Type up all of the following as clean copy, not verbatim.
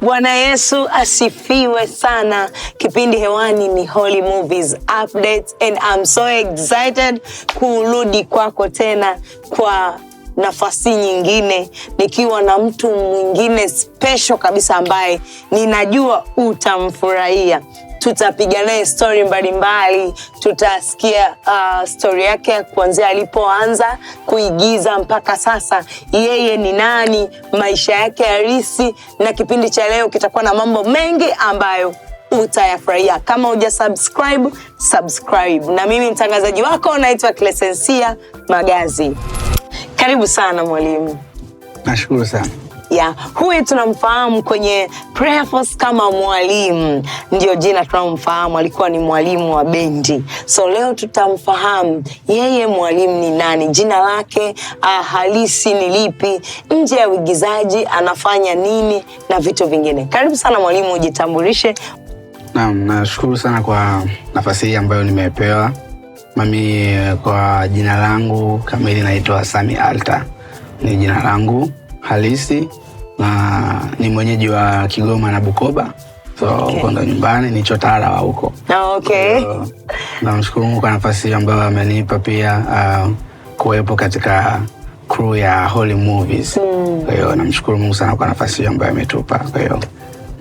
Bwana Yesu asifiwe sana. Kipindi hewani ni Holy Movies Updates and I'm so excited kurudi kwako tena kwa nafasi nyingine nikiwa na mtu mwingine special kabisa ambaye ninajua utamfurahia. Tutapiga naye story mbalimbali, tutasikia story yake kuanzia alipoanza kuigiza mpaka sasa yeye ni nani, maisha yake halisi, na kipindi cha leo kitakuwa na mambo mengi ambayo utayafurahia. Kama hujasubscribe, subscribe. Na mimi mtangazaji wako naitwa Clesensia Magazi. Karibu sana mwalimu. Nashukuru sana. Huyu tunamfahamu kwenye Prayer Force kama mwalimu. Ndio jina tunamfahamu, alikuwa ni mwalimu wa bendi. So leo tutamfahamu yeye mwalimu ni nani, jina lake halisi ni lipi, nje ya uigizaji anafanya nini na vitu vingine. Karibu sana mwalimu, ujitambulishe. Naam, nashukuru sana kwa nafasi hii ambayo nimepewa. Mimi kwa jina langu kamili naitwa Sami Alta. Ni jina langu halisi na ni mwenyeji wa Kigoma na Bukoba. So kwenda nyumbani ni chotara wa huko. Okay. Namshukuru Mungu kwa nafasi ambayo amenipa pia kuwepo katika crew ya Holy Movies. Kwa hiyo namshukuru Mungu sana kwa nafasi ambayo ametupa. Kwa hiyo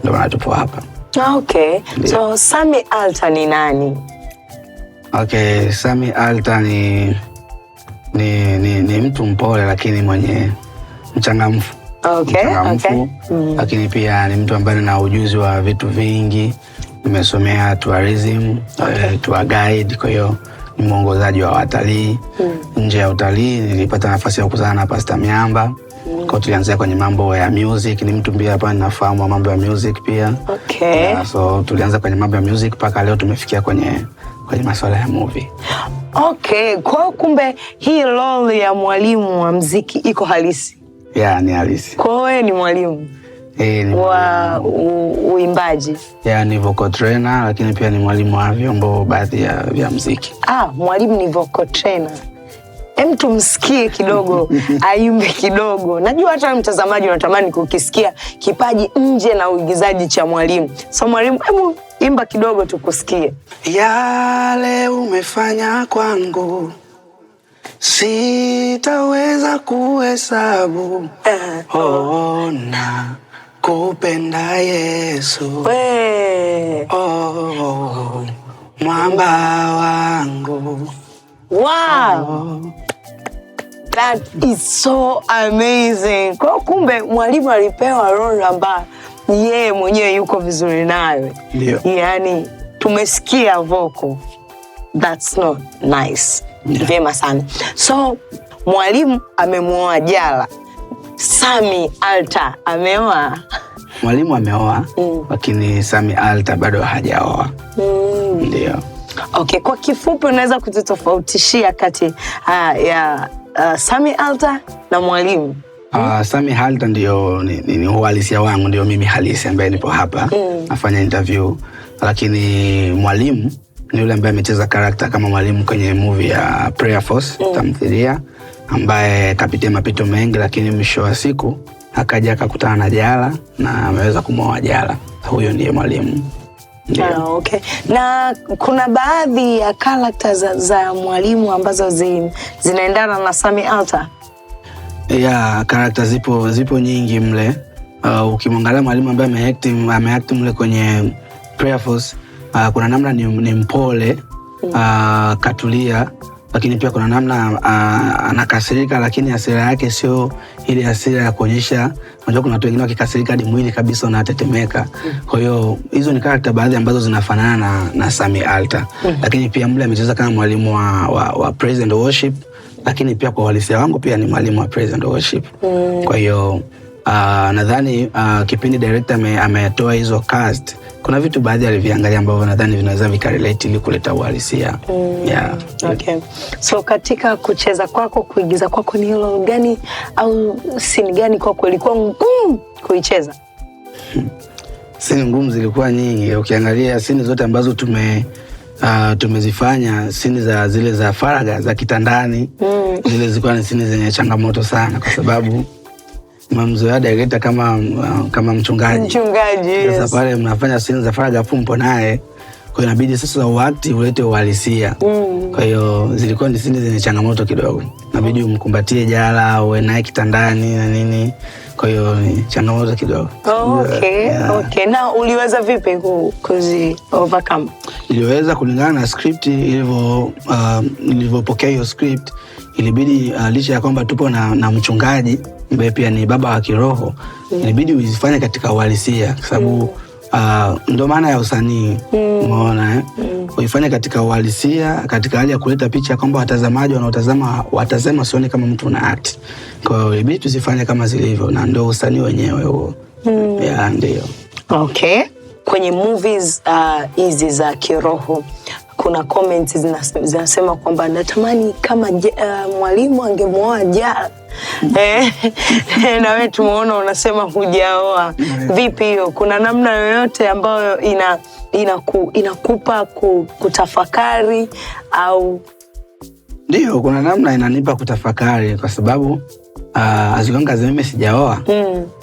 ndio maana tupo hapa. Okay. So Sami Alta ni nani? Okay, Sami Alta ni mtu mpole lakini mwenye mchangamfu. Okay. Lakini pia ni mtu ambaye ana ujuzi wa vitu vingi. Nimesomea tourism, tour guide, kwa hiyo ni mwongozaji wa watalii. Nje ya utalii nilipata nafasi ya kukutana na Pastor Miamba. Kwa tulianzia kwenye mambo ya music, ni mtu pia hapa ninafahamu mambo ya music pia. Okay. So tulianza kwenye mambo ya music mpaka leo tumefikia kwenye masuala ya movie. Okay, kwa kumbe hii role ya mwalimu wa muziki iko halisi. Ni halisi. Kwa wewe ni mwalimu wa uimbaji. Ni vocal trainer lakini pia ni mwalimu wa vyombo baadhi vya muziki. Mwalimu ni vocal trainer. Tumsikie kidogo, aimbe kidogo. Najua hata mtazamaji unatamani kukisikia kipaji nje na uigizaji cha mwalimu. So mwalimu, hebu imba kidogo tukusikie. Yale umefanya kwangu sitaweza kuhesabu. Na kupenda Yesu. Mwamba wangu. Wow. That is so amazing. Kwa kumbe mwalimu alipewa role ambayo yeye mwenyewe yuko vizuri nayo. Ndio. Yaani tumesikia vocal. That's not nice. Vema sana. So mwalimu amemuoa Jala. Sami Alta ameoa. Mwalimu ameoa, lakini Sami Alta bado hajaoa. Ndio. Okay, kwa kifupi unaweza kututofautishia kati ya Sami Alta na mwalimu? Sami Alta ndio ni uhalisia wangu, ndio mimi halisi ambaye nipo hapa nafanya interview, lakini mwalimu ni yule ambaye amecheza character kama mwalimu kwenye movie ya Prayer Force, tamthilia ambaye kapitia mapito mengi, lakini mwisho wa siku akaja akakutana na Jala na ameweza kumwoa Jala. Huyo ndiye mwalimu. Okay. Na kuna baadhi ya characters za mwalimu ambazo zinaendana na Sami Alta? Characters zipo nyingi mle. Ukimwangalia mwalimu ambaye ameact mle kwenye Prayer Force, kuna namna ni mpole, katulia, lakini pia kuna namna anakasirika, lakini hasira yake sio ile hasira ya kuonyesha. Unajua kuna watu wengine wakikasirika hadi mwili kabisa unatetemeka. Kwa hiyo hizo ni character baadhi ambazo zinafanana na Sami Alta. Lakini pia mle amecheza kama mwalimu wa praise and worship, lakini pia kwa uhalisia wangu pia ni mwalimu wa praise and worship. Kwa hiyo nadhani kipindi director ametoa hizo cast, kuna vitu baadhi aliviangalia ambavyo nadhani vinaweza vikarelate ili kuleta uhalisia. Okay. So katika kucheza kwako, kuigiza kwako, ni role gani au scene gani kwako ilikuwa ngumu kuicheza? Scene ngumu zilikuwa nyingi. Ukiangalia scene zote ambazo tumezifanya, scene zile za faragha za kitandani, zile zilikuwa ni scene zenye changamoto sana, kwa sababu mamzoea director kama mchungaji. Sasa pale mnafanya scene za faraga pumpo naye, kwa hiyo inabidi sasa uakti ulete uhalisia. Kwa hiyo zilikuwa ni scene zenye changamoto kidogo, inabidi umkumbatie Jala, uwe naye kitandani na nini, kwa hiyo ni changamoto kidogo. Okay. Na uliweza vipi kuzi overcome? Niliweza kulingana na script nilivyopokea hiyo script. Ilibidi licha ya kwamba tupo na mchungaji ambaye pia ni baba wa kiroho, ilibidi uzifanye katika uhalisia kwa sababu ndio maana ya usanii. Umeona uifanye katika uhalisia, katika hali ya kuleta picha kwamba watazamaji watazama sione kama mtu una act. Kwa hiyo ilibidi tuzifanye kama zilivyo, na ndio usanii wenyewe huo. Ndio. Okay. Kwenye movies hizi za kiroho kuna comments zinasema kwamba natamani kama Mwalimu angemuoa Jala. Na wewe tumeona unasema hujaoa. Vipi hiyo? Kuna namna yoyote ambayo inakupa kutafakari au? Ndio, kuna namna inanipa kutafakari kwa sababu azigonga mimi sijaoa.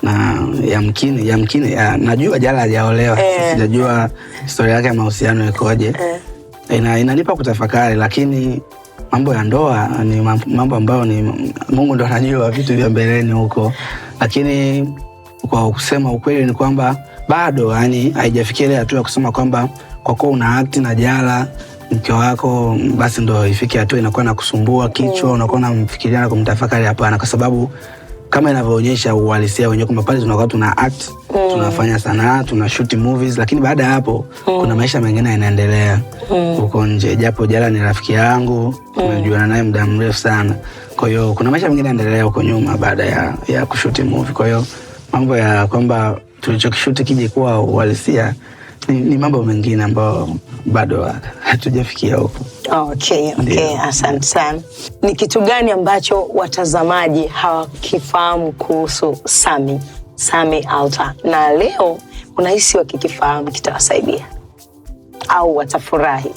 Na yamkini najua Jala hajaolewa. Sijajua historia yake ya mahusiano ikoje. Inanipa kutafakari, lakini mambo ya ndoa ni mambo ambayo ni Mungu ndo anajua vitu vya mbeleni huko. Lakini kwa kusema ukweli ni kwamba bado haijafikia ile hatua ya kusema kwamba kwa kuwa una act na Jala mke wako basi ndo ifike hatua inakuwa na kusumbua kichwa, unakuwa unamfikiria na kumtafakari. Hapana, kwa sababu kama inavyoonyesha uhalisia wenyewe kwamba pale tunakuwa tuna act, tunafanya sanaa, tuna shoot movies, lakini baada ya hapo kuna maisha mengine yanaendelea huko nje. Japo Jala ni rafiki yangu, tumejuana naye muda mrefu sana. Kwa hiyo kuna maisha mengine yanaendelea huko nyuma baada ya kushoot movie. Kwa hiyo mambo ya kwamba tulichokishoot kije kuwa uhalisia ni mambo mengine ambayo bado hatujafikia huko. Okay. Asante sana. Ni kitu gani ambacho watazamaji hawakifahamu kuhusu Sammy Alter, na leo unahisi wakikifahamu kitawasaidia au watafurahi?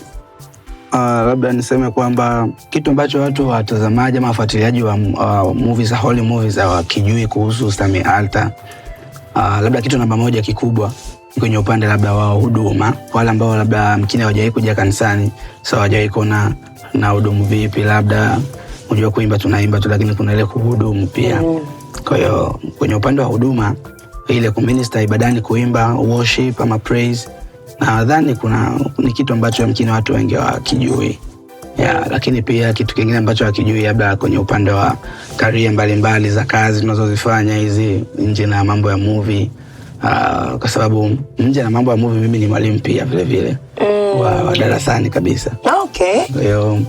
Labda niseme kwamba kitu ambacho watu watazamaji ama wafuatiliaji wa movies, Holly movies hawakijui kuhusu Sammy Alter, labda kitu namba moja kikubwa kwenye upande labda wa huduma, wale ambao labda mkini hawajawahi kuja kanisani, so hawajawahi kuona na hudumu vipi. Labda unajua kuimba tunaimba tu, lakini kuna ile kuhudumu pia. Kwa hiyo kwenye upande wa huduma, ile kuminister ibadani, kuimba worship ama praise, nadhani ni kitu ambacho mkini watu wengi hawakijui. Lakini pia kitu kingine ambacho hawakijui labda kwenye upande wa career mbalimbali za kazi tunazozifanya hizi nje na mambo ya movie. Kwa sababu nje na mambo ya movie mimi ni mwalimu pia vile vile wa darasani kabisa. Okay. Kwa hiyo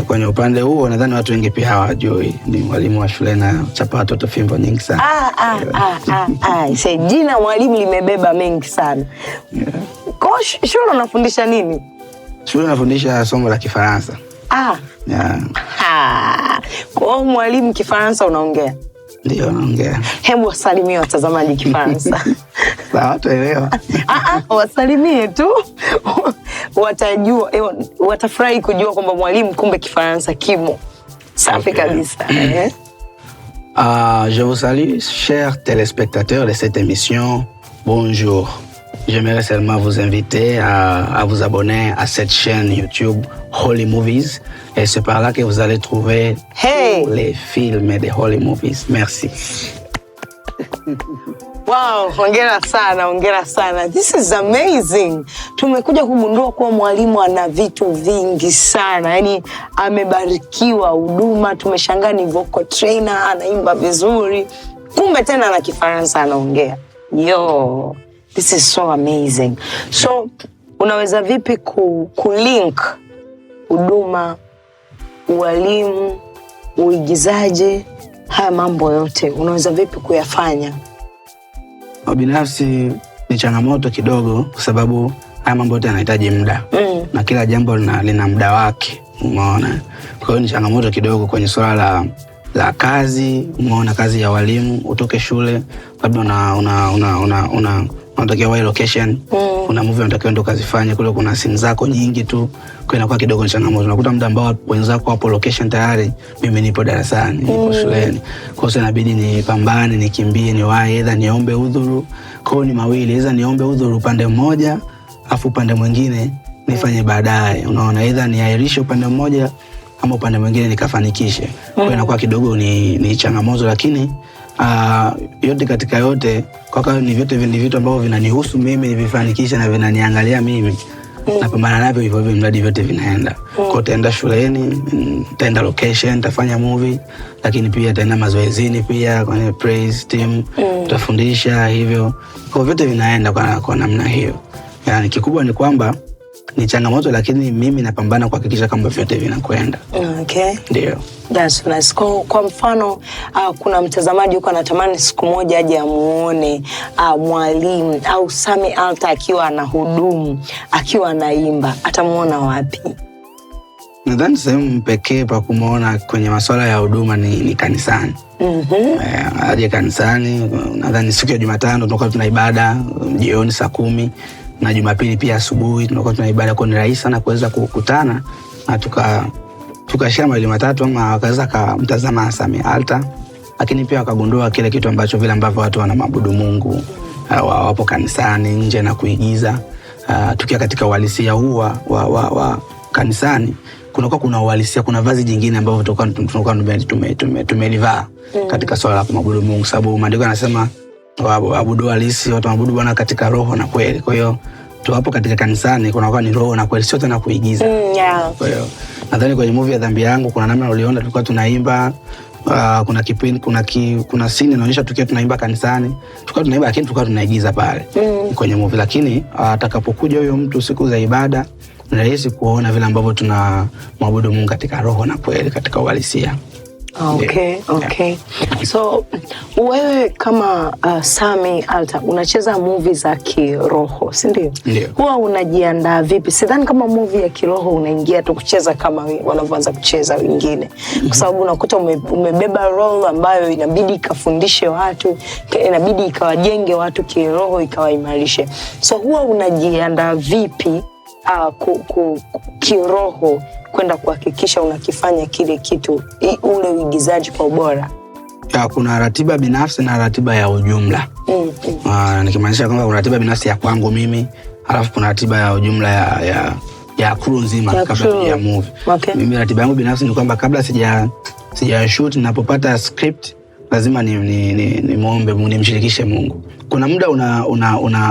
kwenye upande huo nadhani watu wengi pia hawajui ni mwalimu wa shule na chapa watoto fimbo nyingi sana. Jina mwalimu limebeba mengi sana. Kwa shule unafundisha nini? Shule nafundisha somo la Kifaransa. Kwa mwalimu Kifaransa unaongea? Ndio, naongea. Hebu wasalimie watazamaji Kifaransa. Hawataelewa. Wasalimie tu. Watajua, watafurahi kujua kwamba mwalimu kumbe Kifaransa kimo. Safi kabisa. Je vous salue, chers téléspectateurs de cette émission. Bonjour. J'aimerais seulement vous inviter à vous abonner à cette chaîne YouTube Holly Movies. Et c'est par là que vous allez trouver tous les films de Holly Movies. Merci. Wow, hongera sana. This is amazing. Tumekuja kugundua kuwa mwalimu ana vitu vingi sana. Yaani amebarikiwa huduma, tumeshangaa ni vocal trainer, anaimba vizuri. Kumbe tena na Kifaransa anaongea. This is so amazing. So, unaweza vipi kulink huduma, ualimu, uigizaji, haya mambo yote unaweza vipi kuyafanya? Binafsi ni changamoto kidogo kwa sababu haya mambo yote yanahitaji muda. Na kila jambo lina muda wake, umeona. Kwa hiyo ni changamoto kidogo kwenye swala la kazi, umeona, kazi ya walimu, utoke shule labda unatakiwa wahi location. Kuna movie unatakiwa ndo kazifanye kule, kuna scene zako nyingi tu, kwa inakuwa kidogo changamoto. Unakuta muda ambao wenzako hapo location tayari, mimi nipo darasani, nipo shuleni. Kwa hiyo inabidi nipambane, nikimbie, niwahi, either niombe udhuru. Kwa hiyo ni mawili, either niombe udhuru upande mmoja, afu upande mwingine nifanye baadaye. Unaona, either niahirishe upande mmoja ama upande mwingine nikafanikishe. Kwa hiyo inakuwa kidogo ni changamoto, lakini yote katika yote, kwa sababu ni vyote ni vitu ambavyo vinanihusu mimi, nivifanikisha na vinaniangalia mimi. Napambana navyo hivyo hivyo, mradi vyote vinaenda. Kwa hiyo taenda shuleni, taenda location, tafanya movie, lakini pia taenda mazoezini pia kwenye praise team, tutafundisha hivyo. Kwa vyote vinaenda kwa namna hiyo. Yani kikubwa ni kwamba ni changamoto, lakini mimi napambana kuhakikisha kwamba vyote vinakwenda. Okay. Ndio. That's nice. Kwa mfano, kuna mtazamaji huko anatamani siku moja aje amuone mwalimu au Sammy Alta akiwa anahudumu, akiwa anaimba, atamuona wapi? Nadhani sehemu pekee pa kumuona kwenye masuala ya huduma ni kanisani. Aje kanisani, nadhani siku ya Jumatano tunakuwa tuna ibada jioni saa 10, na Jumapili pia asubuhi tunakuwa tuna ibada. Kwa ni rahisi sana kuweza kukutana na tukashare mawili matatu, ama wakaweza kumtazama Sammy Alta, lakini pia wakagundua kile kitu ambacho vile ambavyo watu wanaabudu Mungu wapo kanisani nje na kuigiza. Tukiwa katika uhalisia huu wa kanisani, kuna uhalisia, kuna vazi jingine ambavyo tunakuwa tumelivaa katika swala la kumwabudu Mungu, sababu maandiko yanasema waabudu halisi watu waabudu Bwana katika roho na kweli. Kwa hiyo tuwapo katika kanisani kunakuwa ni roho na kweli, sio tena kuigiza. Kwa hiyo nadhani kwenye movie ya Dhambi Yangu kuna namna uliona tulikuwa tunaimba, kuna kipindi kuna scene inaonyesha tukiwa tunaimba kanisani, tulikuwa tunaimba lakini tulikuwa tunaigiza pale kwenye movie. Lakini atakapokuja huyo mtu siku za ibada, ni rahisi kuona vile ambavyo tunamwabudu Mungu katika roho na kweli, katika uhalisia. Okay. So wewe kama Sammy Alta unacheza movie za kiroho, si ndio? Huwa unajiandaa vipi? Sidhani kama movie ya kiroho unaingia tu kucheza kama wanavyoanza kucheza wengine. Kwa sababu unakuta umebeba role ambayo inabidi ikafundishe watu, inabidi ikawajenge watu kiroho, ikawaimarishe. So huwa unajiandaa vipi kiroho kwenda kuhakikisha unakifanya kile kitu, ule uigizaji kwa ubora? Kuna ratiba binafsi na ratiba ya ujumla. Nikimaanisha kwamba kuna ratiba binafsi ya kwangu mimi, alafu kuna ratiba ya ujumla ya crew nzima kabla ya movie. Mimi ratiba yangu binafsi ni kwamba kabla sija shoot, ninapopata script lazima ni muombe Mungu, nimshirikishe Mungu. Kuna muda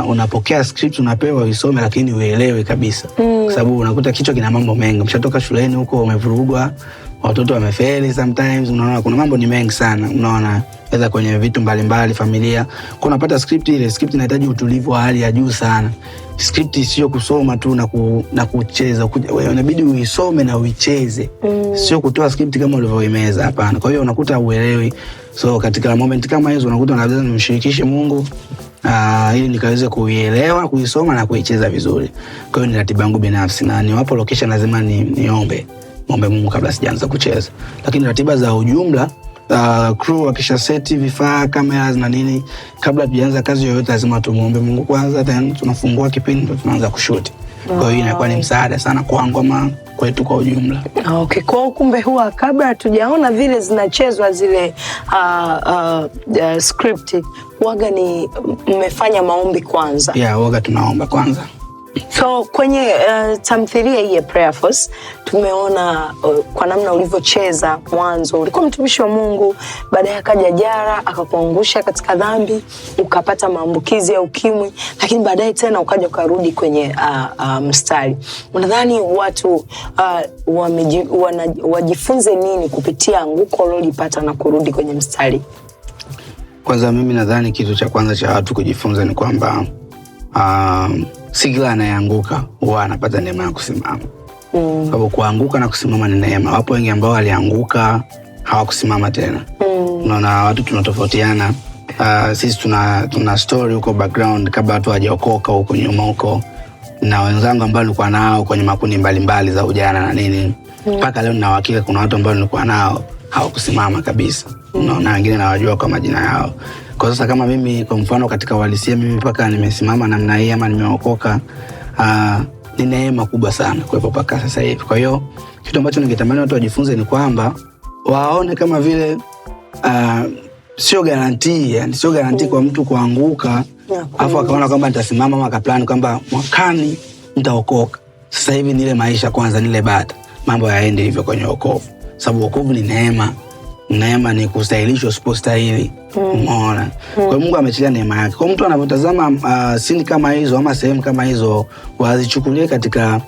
unapokea script, unapewa uisome, lakini uelewe kabisa. Kwa sababu unakuta kichwa kina mambo mengi. Mshatoka shuleni huko umevurugwa, watoto wamefeli sometimes, unaona kuna mambo ni mengi sana, unaona aidha kwenye vitu mbalimbali, familia. Kwa unapata script, ile script inahitaji utulivu wa hali ya juu sana. Script sio kusoma tu na kucheza. Wewe inabidi uisome na uicheze. Sio kutoa script kama ulivyoimeza, hapana. Kwa hiyo unakuta uelewi. So katika moment kama hizo unakuta lazima nimshirikishe Mungu ili nikaweze kuielewa, kuisoma na kuicheza vizuri. Kwa hiyo ni ratiba yangu binafsi, na niwapo location lazima niombe Mungu kabla sijaanza kucheza. Lakini ratiba za ujumla, crew wakisha seti vifaa, cameras na nini, kabla tuanze kazi yoyote lazima tumuombe Mungu kwanza, then tunafungua kipindi ndo tunaanza kushoot. Kwa hiyo inakuwa ni msaada sana kwangu ama kwetu kwa ujumla. Okay, kwa kumbe huwa kabla hatujaona vile zinachezwa zile script, waga ni mmefanya maombi kwanza? Waga tunaomba kwanza. So kwenye tamthilia hii ya Prayer Force tumeona kwa namna ulivyocheza mwanzo, ulikuwa mtumishi wa Mungu, baadaye akaja jara akakuangusha katika dhambi, ukapata maambukizi ya ukimwi, lakini baadaye tena ukaja ukarudi kwenye mstari. Unadhani watu wajifunze nini kupitia anguko ulilopata na kurudi kwenye mstari? Kwanza mimi nadhani kitu cha kwanza cha watu kujifunza ni kwamba si kila anayeanguka huwa anapata neema ya kusimama. Sababu kuanguka na kusimama ni neema. Wapo wengi ambao walianguka hawakusimama tena. Unaona watu tunatofautiana. Sisi tuna story huko background kabla watu hawajaokoka huko nyuma huko, na wenzangu ambao nilikuwa nao kwenye makundi mbalimbali za ujana na nini. Mpaka leo nina hakika kuna watu ambao nilikuwa nao hawakusimama kabisa. Unaona wengine nawajua kwa majina yao. Kwa sasa kama mimi kwa mfano katika uhalisia mimi mpaka nimesimama namna hii ama nimeokoka, ni neema kubwa sana kwa hivyo mpaka sasa hivi. Kwa hiyo kitu ambacho ningetamani watu wajifunze ni kwamba waone kama vile sio guarantee, yani sio guarantee kwa mtu kuanguka afu akaona kwamba nitasimama ama akaplan kwamba mwakani nitaokoka. Sasa hivi ni ile maisha kwanza, ni ile bata mambo yaende hivyo kwenye wokovu, sababu wokovu ni neema. Neema ni kustahilishwa usipostahili. Umeona? Kwa hiyo Mungu amechilia neema yake. Kwa mtu anapotazama sini kama hizo ama sehemu kama hizo, wazichukulie katika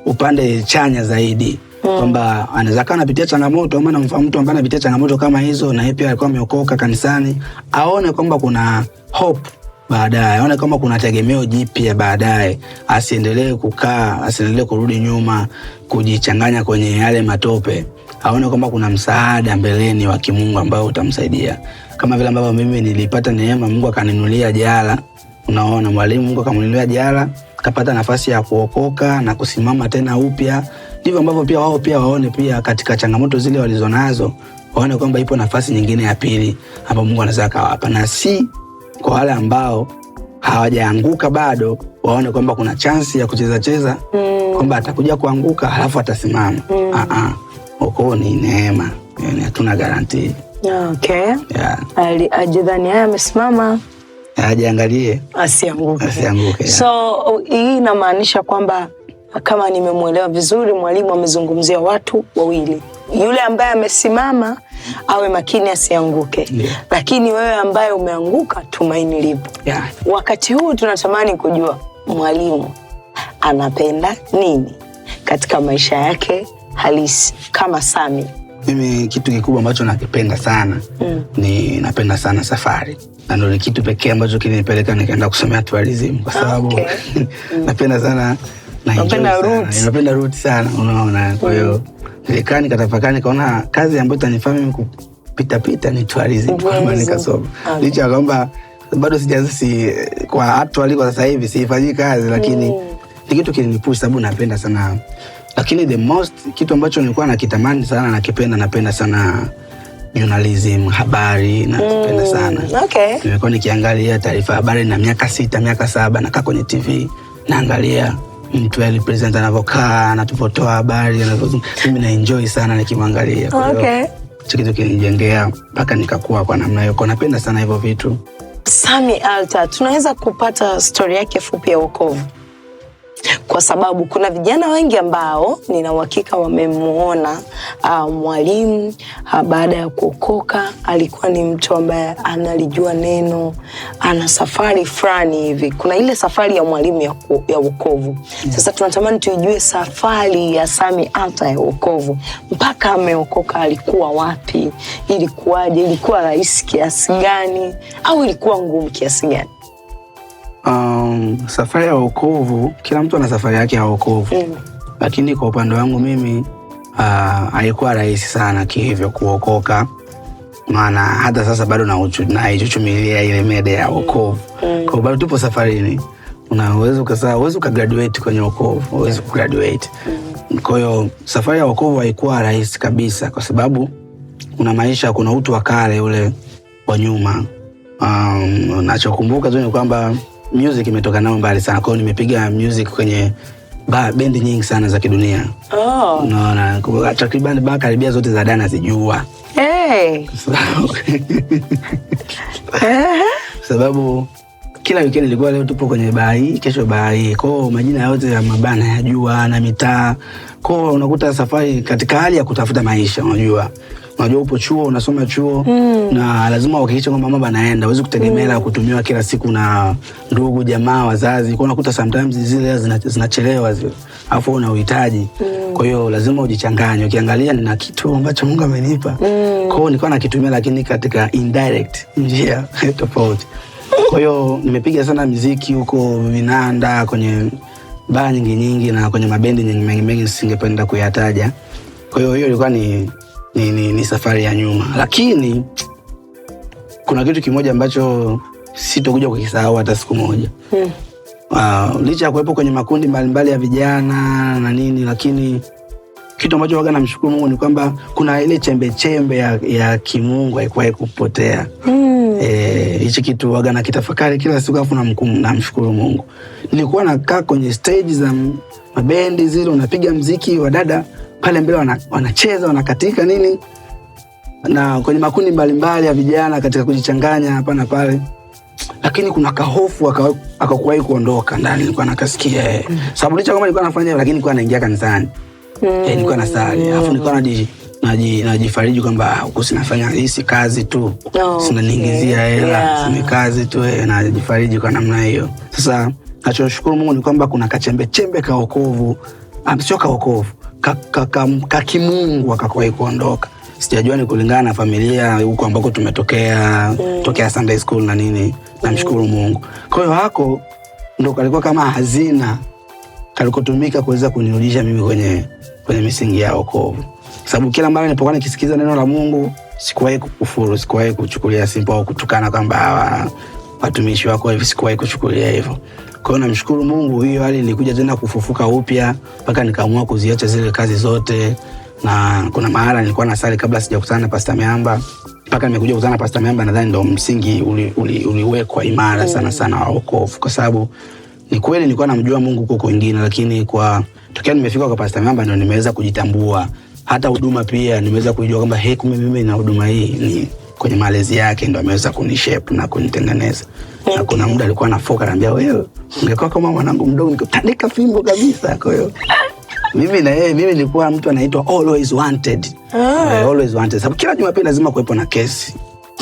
upande chanya zaidi. Kwamba anaweza kana anapitia changamoto ama namfahamu mtu ambaye anapitia changamoto kama hizo na yeye pia alikuwa ameokoka kanisani, aone kwamba kuna hope baadaye, aone kama kuna tegemeo jipya baadaye, asiendelee kukaa, asiendelee kurudi nyuma, kujichanganya kwenye yale matope. Aone kwamba kuna msaada mbeleni wa kimungu ambao utamsaidia. Kama vile ambavyo mimi nilipata neema, Mungu akaninunulia jala. Unaona, mwalimu Mungu akamnunulia jala, kapata nafasi ya kuokoka na kusimama tena upya. Ndivyo ambavyo pia wao pia waone pia katika changamoto zile walizonazo, waone kwamba ipo nafasi nyingine ya pili ambapo Mungu anaweza kawapa. Na si kwa wale ambao hawajaanguka bado, waone kwamba kuna chance ya kucheza kwamba atakuja kuanguka halafu atasimama. Wokovu ni neema, yani hatuna guarantee. Okay. Yeah. Ajidhani haya amesimama, ajiangalie asianguke. Asianguke. So hii inamaanisha kwamba kama nimemuelewa vizuri, mwalimu amezungumzia watu wawili. Yule ambaye amesimama awe makini asianguke. Yeah. Lakini wewe ambaye umeanguka, tumaini lipo. Yeah. Wakati huu tunatamani kujua mwalimu anapenda nini katika maisha yake halisi kama Sami. Mimi kitu kikubwa ambacho nakipenda sana ni napenda sana safari. Na ndio kitu pekee ambacho kilinipeleka nikaenda kusomea tourism kwa sababu napenda sana napenda route sana, unaona. Kwa hiyo nilikaa nikatafakari nikaona kazi ambayo itanifanya mimi kupita pita ni tourism, kama nikasoma. Licha ya kwamba bado sijaanza kwa actually kwa sasa hivi sifanyi kazi, lakini ni kitu kilinipush sababu napenda sana. Lakini the most kitu ambacho nilikuwa nakitamani sana napenda sana journalism, habari, napenda sana. Okay. Nimekuwa nikiangalia taarifa habari na miaka 6, miaka 7 nakaa kwenye TV naangalia mtu yule presenter anavokaa, anatupotoa habari, mimi na enjoy sana nikimwangalia. Kwa hiyo okay, kitu kilinijengea mpaka nikakuwa kwa namna hiyo. Kwa napenda sana hivyo vitu. Sami Alta, tunaweza kupata story yake fupi ya wokovu? Kwa sababu kuna vijana wengi ambao nina uhakika wamemuona mwalimu baada ya kuokoka. Alikuwa ni mtu ambaye analijua neno, ana safari fulani hivi. Kuna ile safari ya mwalimu ya wokovu. Sasa tunatamani tuijue safari ya Sami Alta ya wokovu. Mpaka ameokoka alikuwa wapi? Ilikuwaje? Ilikuwa rahisi kiasi gani? Au ilikuwa ngumu kiasi gani? Safari ya wokovu, kila mtu ana safari yake ya wokovu. Lakini kwa upande wangu mimi haikuwa rahisi sana kihivyo kuokoka. Maana hata sasa bado naichuchumilia ile mede ya wokovu. Kwa bado tupo safarini. Unaweza ukagraduate kwenye wokovu, uweze kugraduate. Kwa hiyo safari ya wokovu haikuwa rahisi kabisa kwa sababu kuna maisha, kuna utu wa kale ule wa nyuma. Nachokumbuka tu ni kwamba music imetoka nao mbali sana. Kwa hiyo nimepiga music kwenye bendi nyingi sana za kidunia. Unaona, takriban karibia zote za Dana zijua. Sababu kila weekend ilikuwa leo tupo kwenye baa hii, kesho baa hii. Kwa hiyo majina yote ya mabana yajua na mitaa. Kwa hiyo unakuta safari katika hali ya kutafuta maisha, unajua upo chuo, unasoma chuo na lazima uhakikishe kwamba mambo yanaenda. Huwezi kutegemea kutumiwa kila siku na ndugu, jamaa, wazazi. Kwa unakuta sometimes zile zinachelewa zile. Alafu una uhitaji. Kwa hiyo lazima ujichanganye. Ukiangalia nina kitu ambacho Mungu amenipa. Kwa hiyo nilikuwa nakitumia lakini katika indirect njia tofauti. Kwa hiyo nimepiga sana muziki huko Vinanda, kwenye baa nyingi na kwenye mabendi mengi singependa kuyataja. Kwa hiyo ilikuwa ni safari ya nyuma. Lakini kuna kitu kimoja ambacho sitokuja kukisahau hata siku moja. Licha ya kuwepo kwenye makundi mbalimbali ya vijana na nini, lakini kitu ambacho waga namshukuru Mungu ni kwamba kuna ile chembe ya kimungu haikuwahi kupotea. Hichi kitu waga nakitafakari kila siku, afu namshukuru Mungu. Nilikuwa nakaa kwenye stage za mabendi zile, unapiga mziki wa dada pale mbele wanacheza wanakatika nini, na kwenye makundi mbalimbali ya vijana katika kujichanganya hapa na pale, lakini kuna kahofu akakuwahi kuondoka ndani. Nilikuwa nakasikia sababu licha kama nilikuwa nafanya, lakini nilikuwa naingia kanisani, nilikuwa nasali, alafu nilikuwa najifariji kwamba huko sinafanya hii si kazi tu, sina niingizia hela, ni kazi tu, najifariji kwa namna hiyo. Sasa nachoshukuru Mungu ni kwamba kuna kachembe ka wokovu, sio ka wokovu, ka kimungu akakuwahi kuondoka. Sijajua ni kulingana na familia huko ambako tumetokea, tokea Sunday school na nini, namshukuru Mungu. Kwa hiyo hako ndo kalikuwa kama hazina kalikotumika kuweza kunirudisha mimi kwenye misingi ya wokovu. Sababu kila mara nilipokuwa nikisikiza neno la Mungu, sikuwahi kukufuru, sikuwahi kuchukulia simple au kutukana kwamba watumishi wako hivi, sikuwahi kuchukulia hivyo. Kwa hiyo namshukuru Mungu, hiyo hali ilikuja tena kufufuka upya mpaka nikaamua kuziacha zile kazi zote. Na kuna mahala nilikuwa nasali kabla sijakutana na Pastor Miamba, mpaka nimekuja kukutana na Pastor Miamba, nadhani ndio msingi uliwekwa imara sana wa wokovu. Kwa sababu ni kweli nilikuwa namjua Mungu huko kwingine, lakini kwa tokea nimefika kwa Pastor Miamba ndio nimeweza kujitambua. Hata huduma pia nimeweza kujua kwamba kumbe mimi na huduma hii ni kwenye malezi yake ndio ameweza kunishape na kunitengeneza. Na kuna muda alikuwa anafoka anambia, wewe ungekuwa kama mwanangu mdogo nikutandika fimbo kabisa. Kwa hiyo mimi nilikuwa mtu anaitwa always wanted. Always wanted. Sababu kila Jumapili lazima kuwepo na kesi.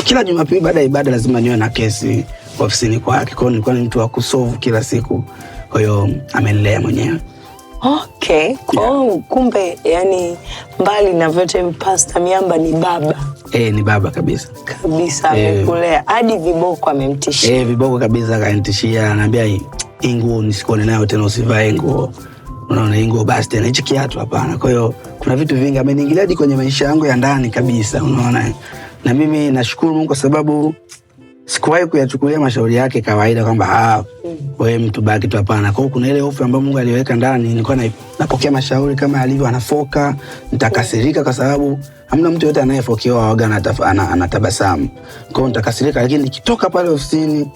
Kila Jumapili baada ya ibada lazima niwe na kesi ofisini kwake. Kwa hiyo nilikuwa ni mtu wa kusolve kila siku. Kwa hiyo amenilea mwenyewe. Okay. Kumbe yani mbali na vyote Pastor Miamba ni baba. Ni baba kabisa. Kabisa amekulea. Hadi viboko amemtishia. Viboko kabisa kanitishia, ananiambia hii nguo nisikuone nayo tena, usivae nguo. Unaona hii nguo basi tena, hichi kiatu hapana. Kwa hiyo kuna vitu vingi ameniingilia hadi kwenye maisha yangu ya ndani kabisa, unaona. Na mimi nashukuru Mungu kwa sababu sikuwahi kuyachukulia mashauri yake kawaida kwamba wewe mtu baki tu, hapana. Kwa hiyo kuna ile hofu ambayo Mungu aliweka ndani, nilikuwa napokea mashauri kama alivyo anafoka, nitakasirika kwa sababu hamna mtu yote anayefokewa waga anatabasamu. Kwa hiyo nitakasirika, lakini nikitoka pale ofisini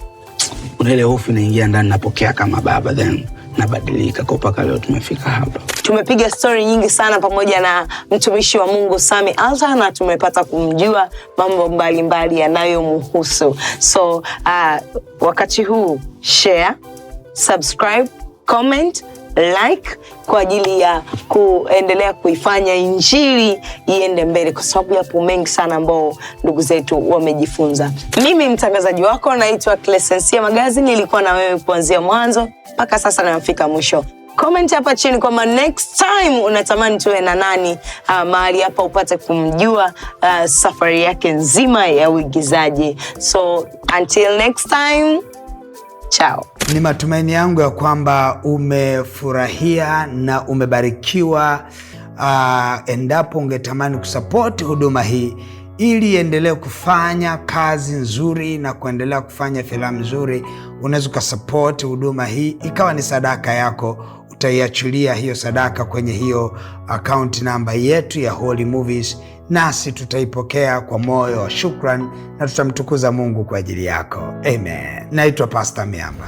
kuna ile hofu inaingia ndani, napokea kama baba, then nabadilika. Kwa mpaka leo tumefika hapa. Tumepiga story nyingi sana pamoja na mtumishi wa Mungu Sammy Alta, na tumepata kumjua mambo mbalimbali yanayomhusu. So wakati huu share, subscribe, comment, like kwa ajili ya kuendelea kuifanya injili iende mbele, kwa sababu yapo mengi sana ambao ndugu zetu wamejifunza. Mimi mtangazaji wako naitwa Clesensia Magazi, nilikuwa na wewe kuanzia mwanzo mpaka sasa nafika mwisho. Comment hapa chini kwamba next time unatamani tuwe na nani mahali hapa upate kumjua safari yake nzima ya uigizaji. So until next time, ciao. Ni matumaini yangu ya kwamba umefurahia na umebarikiwa. Endapo ungetamani kusupport huduma hii ili iendelee kufanya kazi nzuri na kuendelea kufanya filamu nzuri, unaweza kusupport huduma hii ikawa ni sadaka yako. Utaiachilia hiyo sadaka kwenye hiyo account namba yetu ya Holy Movies, nasi tutaipokea kwa moyo wa shukrani na tutamtukuza Mungu kwa ajili yako. Amen. Naitwa Pastor Miamba.